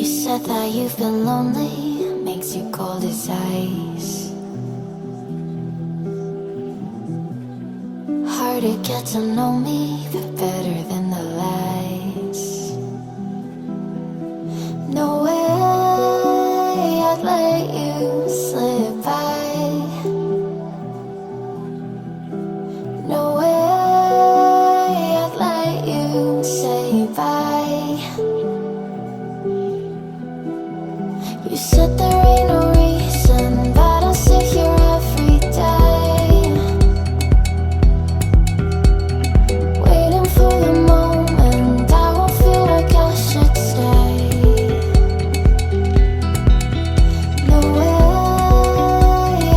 You said that you've been lonely, makes you cold as ice. Hard to get to know me, but better than the lies. No way I'd let you slip by. No way I'd let you say bye. You said there ain't no reason, but I'll sit here every day, waiting for the moment I won't feel like I should stay. No way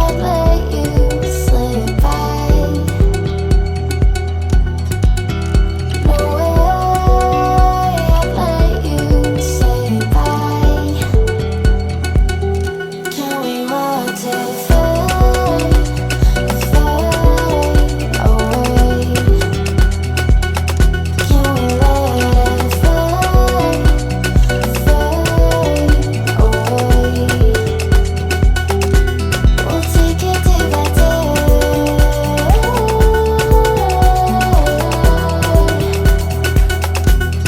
I'd let you slip by. No way I'd let you say bye. Can we watch it fade, fade away? Can we let it fade, fade away? We'll take it day by day.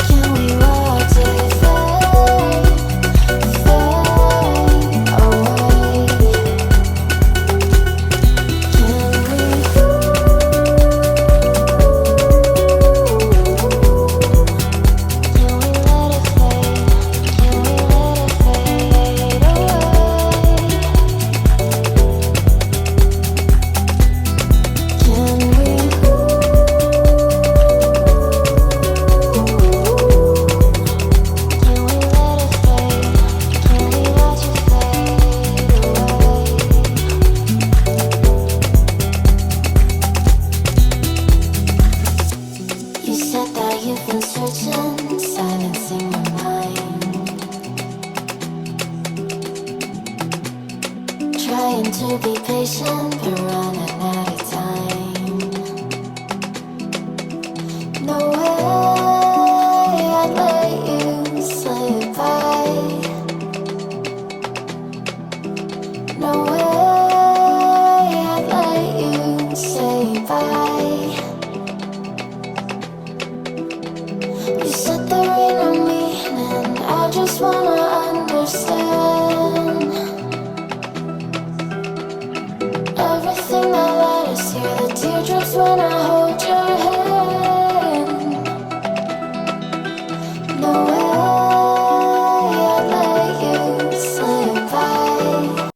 Can we watch it fade, fade away? You said that you've been searching, silencing your mind, trying to be patient, but running out of time. No way I'd let you slip by. No way I'd let you say bye. You said there ain't no meaning, I just wanna understand.